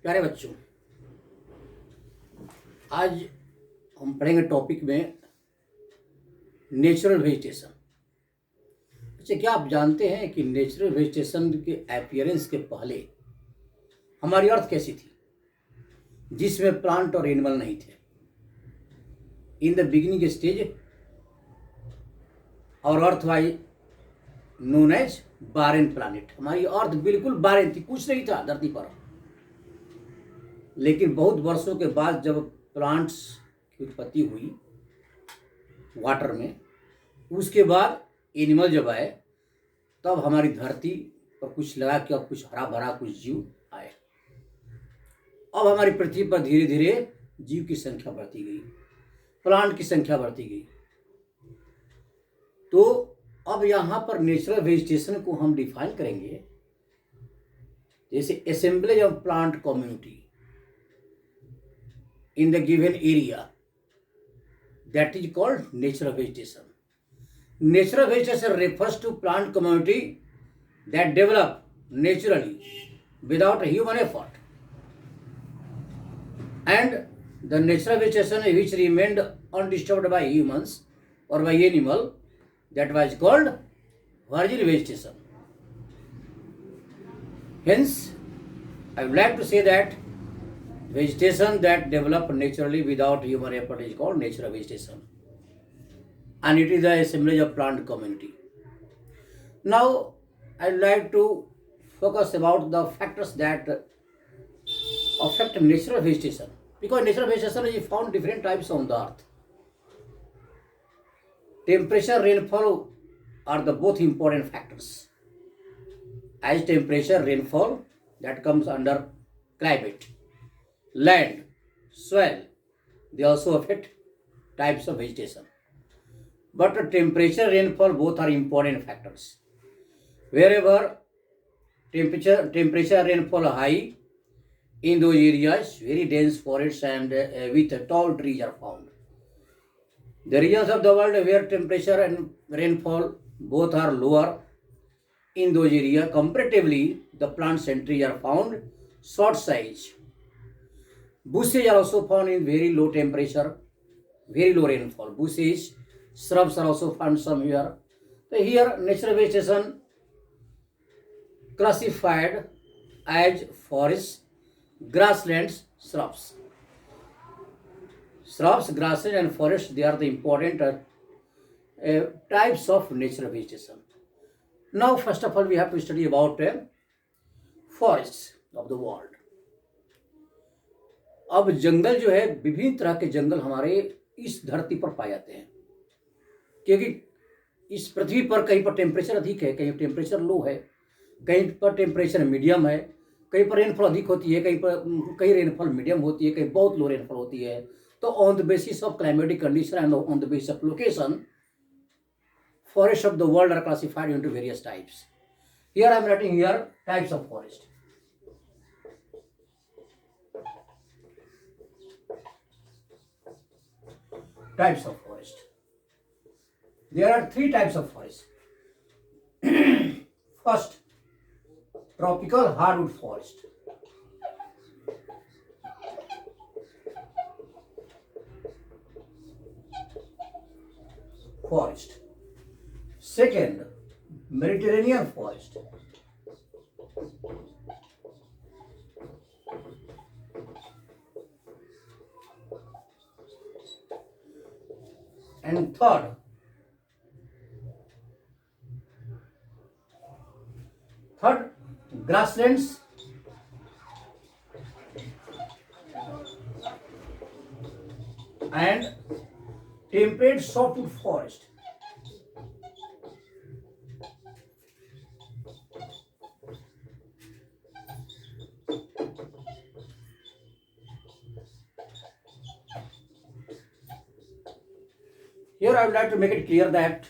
प्यारे बच्चों, आज हम पढ़ेंगे टॉपिक में नेचुरल वेजिटेशन। अच्छा, क्या आप जानते हैं कि नेचुरल वेजिटेशन के अपीयरेंस के पहले हमारी अर्थ कैसी थी, जिसमें प्लांट और एनिमल नहीं थे। इन द बिगिनिंग स्टेज और earth why known as barren planet. हमारी अर्थ बिल्कुल बारेन थी, कुछ नहीं था धरती पर। लेकिन बहुत वर्षों के बाद जब प्लांट्स की उत्पत्ति हुई वाटर में, उसके बाद एनिमल जब आए, तब हमारी धरती पर कुछ लगा कि अब कुछ हरा भरा कुछ जीव आए। अब हमारी पृथ्वी पर धीरे धीरे जीव की संख्या बढ़ती गई, प्लांट की संख्या बढ़ती गई। तो अब यहाँ पर नेचुरल वेजिटेशन को हम डिफाइन करेंगे जैसे assemblage of plant community in the given area, that is called natural vegetation. Natural vegetation refers to plant community that develop naturally without human effort, and the natural vegetation which remained undisturbed by humans or by animal, that was called virgin vegetation. Hence, I would like to say that vegetation that develop naturally without human effort is called natural vegetation, and it is the assemblage of plant community. Now, I'd like to focus about the factors that affect natural vegetation, because natural vegetation is found different types on the earth. Temperature, rainfall are the both important factors. As temperature, rainfall that comes under climate, land, soil, they also affect types of vegetation. But temperature, rainfall both are important factors. Wherever temperature, rainfall high, in those areas very dense forests and with tall trees are found. The regions of the world where temperature and rainfall both are lower, in those areas comparatively the plants and trees are found short size. Bushes are also found in very low temperature, very low rainfall. Bushes, shrubs are also found some here. So here natural vegetation classified as forests, grasslands, shrubs. Shrubs, grasses and forests, they are the important types of natural vegetation. Now first of all we have to study about forests of the world. अब जंगल जो है, विभिन्न तरह के जंगल हमारे इस धरती पर पाए जाते हैं, क्योंकि इस पृथ्वी पर कहीं पर टेम्परेचर अधिक है, कहीं टेम्परेचर लो है, कहीं पर टेम्परेचर मीडियम है, कहीं पर रेनफॉल अधिक होती है, कहीं रेनफॉल मीडियम होती है, कहीं बहुत लो रेनफॉल होती है. तो on the basis of climatic condition and on the basis of location, forests of the world are classified into various types. Here I am writing here types of forest. Types of forest. There are three types of forest. First, tropical hardwood forest. Second, Mediterranean forest. And third, grasslands and temperate softwood forest. Here I would like to make it clear that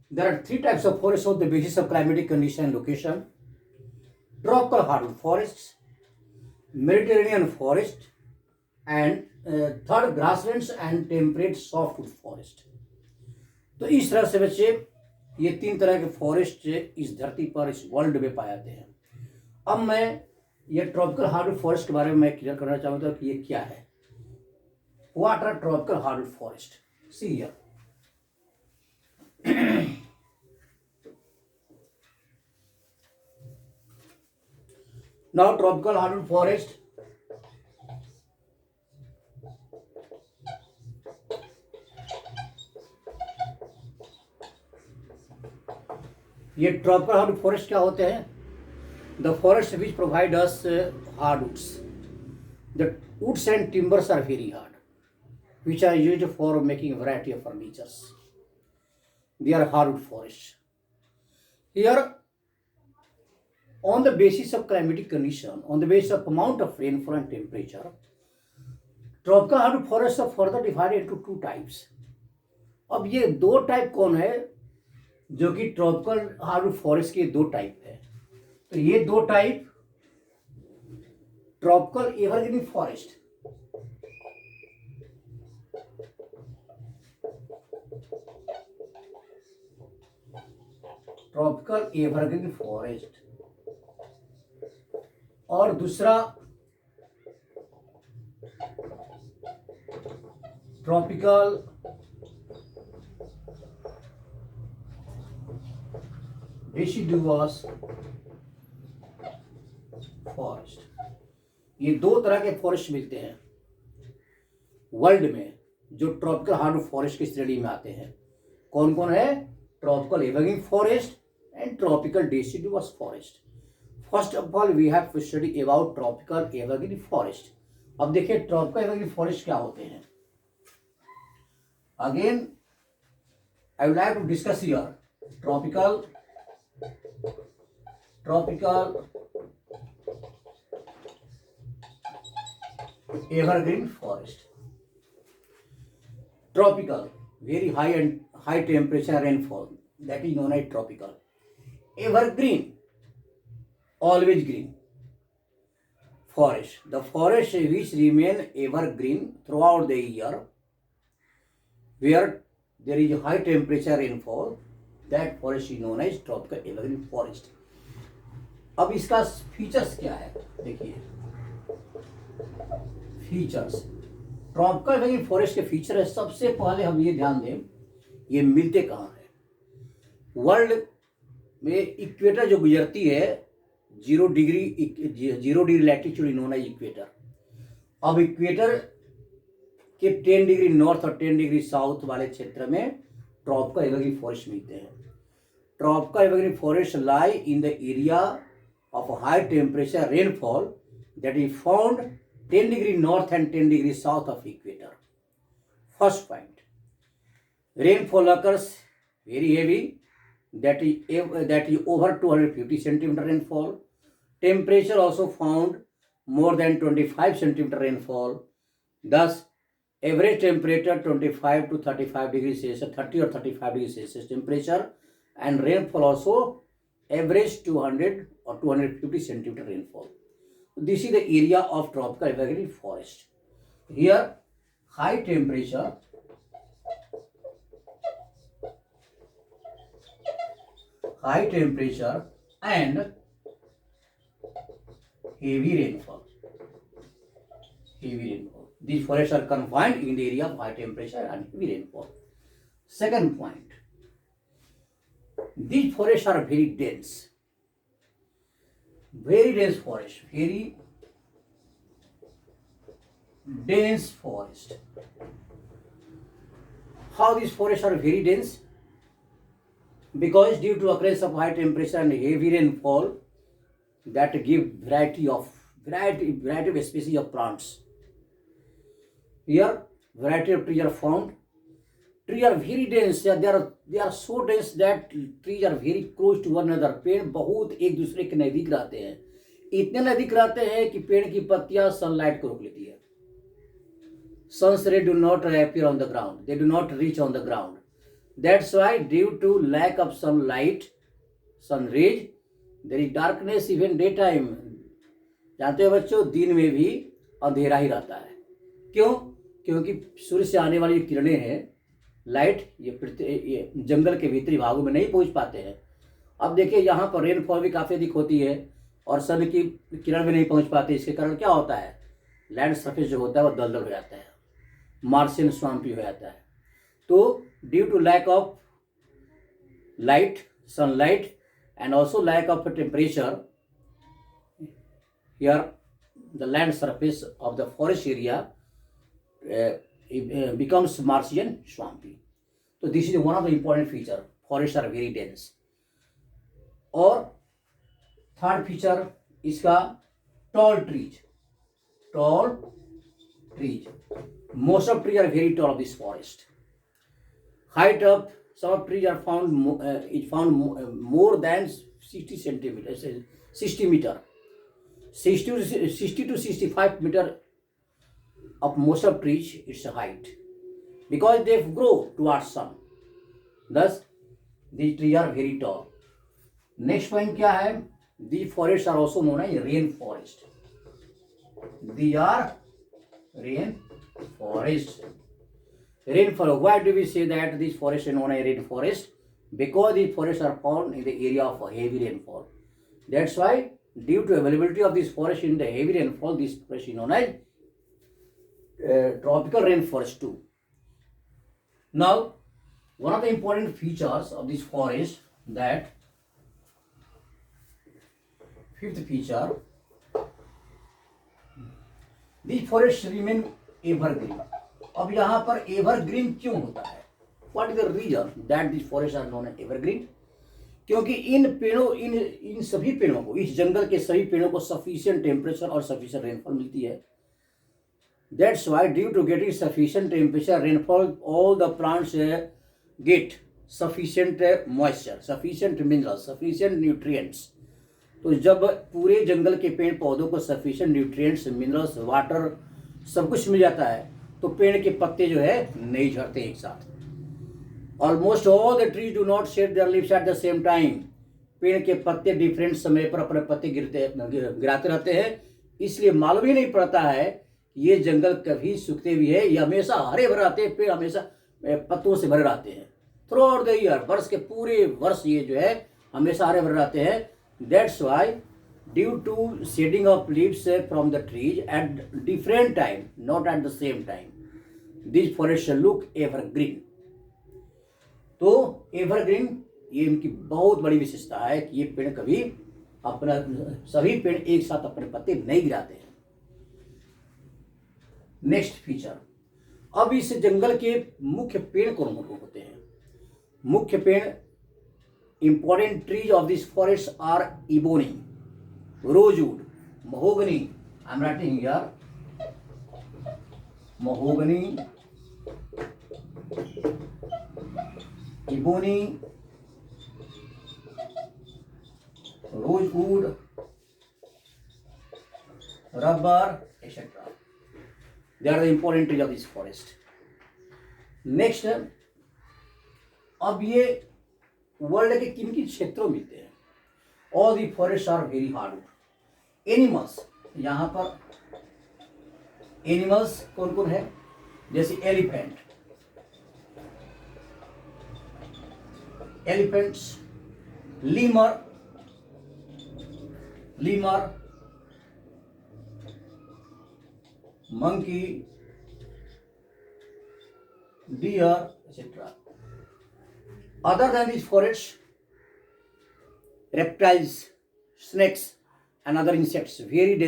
there are three types of forests on the basis of climatic condition and location. Tropical hardwood forests, Mediterranean forest, and third grasslands and temperate softwood forest. तो इस तरह से बच्चे ये तीन तरह के forest इस धरती पर, इस वर्ल्ड में पाए जाते हैं. अब मैं ये ट्रॉपिकल हार्डवुड फॉरेस्ट के बारे में मैं क्लियर करना चाहूँगा कि ये क्या है. What are tropical hardwood forest? See here. Now tropical hardwood forest ये ट्रॉपिकल हार्डवुड फॉरेस्ट क्या होते हैं? The forest which provide us hardwoods. The woods and timbers are very hard, which are used for making variety of furnitures. They are hardwood forests. Here, on the basis of climatic condition, on the basis of amount of rainfall and temperature, tropical hardwood forests are further divided into two types. अब ये दो type कौन है जो कि tropical hardwood forest के दो type है? तो ये दो type tropical evergreen forest, tropical evergreen forest, और दूसरा ट्रॉपिकल डिसिडुअस फॉरेस्ट. ये दो तरह के फॉरेस्ट मिलते हैं वर्ल्ड में जो ट्रॉपिकल हार्डवुड फॉरेस्ट की श्रेणी में आते हैं. कौन कौन है? Tropical evergreen forest and tropical deciduous forest. First of all we have to study about tropical evergreen forest. अब देखिए ट्रॉपिकल एवरग्रीन फॉरेस्ट क्या होते हैं. Again I would like to discuss here tropical evergreen forest. Tropical, very high temperature rainfall, that is known as tropical. Evergreen, always green forest, the forest which remain evergreen throughout the year, where there is high temperature rainfall, that forest is known as tropical evergreen forest. अब इसका features क्या है देखिए. Features tropical evergreen forest के feature है. सबसे पहले हम ये ध्यान दें ये मिलते कहाँ हैं. वर्ल्ड में इक्वेटर जो गुजरती है 0 degree latitude known as equator. अब इक्वेटर के 10 डिग्री नॉर्थ और 10 डिग्री साउथ वाले क्षेत्र में ट्रॉपिकल एवरग्रीन फॉरेस्ट मिलते हैं. Tropical evergreen forest lie in the area of a high temperature rainfall that is found 10 degree north and 10 degree south of equator. First point, rainfall occurs very heavy, that is over 250 centimeter rainfall. Temperature also found more than 25 centimeter rainfall. Thus average temperature 25 to 35 degrees Celsius, 30 or 35 degrees Celsius temperature, and rainfall also average 200 or 250 centimeter rainfall. This is the area of tropical evergreen forest. Here high temperature and heavy rainfall. These forests are confined in the area of high temperature and heavy rainfall. Second point, these forests are very dense. Very dense forest. How these forests are very dense? Because due to occurrence of high temperature and heavy rainfall that give variety of species of plants. Here variety of trees are found. Trees are very dense. They are so dense that trees are very close to one another. पेड़ बहुत एक दूसरे के नजदीक रहते हैं. इतने नजदीक रहते हैं कि पेड़ की पत्तियां सनलाइट को रोक लेती है. Sun's rays do not appear on the ground. They do not reach on the ground. That's why due to lack of sunlight, sun rays, there is darkness even daytime. जानते हो बच्चों दिन में भी अंधेरा ही रहता है. क्यों? क्योंकि सूर्य से आने वाली किरणें हैं लाइट ये जंगल के भीतरी भागों में नहीं पहुंच पाते हैं. अब देखिए यहाँ पर रेनफॉल भी काफ़ी अधिक होती है और सन की किरण भी नहीं पहुंच पाती। इसके कारण क्या होता है, लैंड सरफेस जो होता है वो दलदल हो जाता है, मार्शियन स्वाम्पी हो जाता है। तो due to lack of light, sunlight and also lack of temperature, here the land surface of the forest area becomes Martian swampy. So this is one of the important feature. Forests are very dense. और third feature इसका tall trees. Tall trees. Most of trees are very tall of this forest. Height of some of trees are found more than 60 centimeters, 60 meter, 60 to 65 meter of most of trees. Its height, because they grow towards sun. Thus, these trees are very tall. Next point क्या है? These forests are also known as rain forest. These are rain forests. Rainfall. Why do we say that these forests are known as rainforest? Because these forests are found in the area of heavy rainfall. That's why, due to availability of these forests in the heavy rainfall, this forest is known as tropical rainforest too. Now, one of the important features of this forest, that fifth feature, these forests remain evergreen. अब यहाँ पर evergreen क्यों होता है? What is the reason that this forest are known as evergreen? क्योंकि इन पेड़ों इन सभी पेड़ों को, इस जंगल के सभी पेड़ों को सफिशिएंट टेम्परेचर और सफिशिएंट रेनफॉल मिलती है. That's why due to getting sufficient temperature rainfall all the plants get sufficient moisture, sufficient minerals, sufficient nutrients. तो जब पूरे जंगल के पेड़ पौधों को सफिशिएंट न्यूट्रिएंट्स, मिनरल्स, वाटर सब कुछ मिल जाता है, तो पेड़ के पत्ते जो है नहीं झड़ते एक साथ. Almost all the trees do not shade there leaves at the same time. पेड़ के पत्ते डिफरेंट समय पर अपने पत्ते गिराते रहते हैं, इसलिए मालूम ही नहीं पड़ता है ये जंगल कभी सूखते भी है. ये हमेशा हरे भरे रहते हैं, पेड़ हमेशा पत्तों से भरे रहते हैं थ्रू आउट द ईयर. वर्ष के पूरे वर्ष ये जो है हमेशा हरे भरे रहते हैं. That's why due to shedding of leaves from the trees at different time, not at the same time, these forests look evergreen. तो evergreen ये इनकी बहुत बड़ी विशेषता है कि ये पेड़ कभी अपना, सभी पेड़ एक साथ अपने पत्ते नहीं गिराते हैं. नेक्स्ट फीचर, अब इस जंगल के मुख्य पेड़ कौन कौन होते हैं? मुख्य पेड़, important trees of this forest are ebony, rosewood, mahogany. I'm writing here mahogany, ebony, rosewood, rubber, etc. They are the important trees of this forest. Next, अब ये वर्ल्ड के किन किन क्षेत्रों में मिलते हैं? All the forests are very hardwood. Animals, यहाँ पर एनिमल्स कौन कौन है? जैसे elephant, elephants, lemur, monkey, deer, etc. Other than these forests, reptiles, snakes and other insects, very dangerous.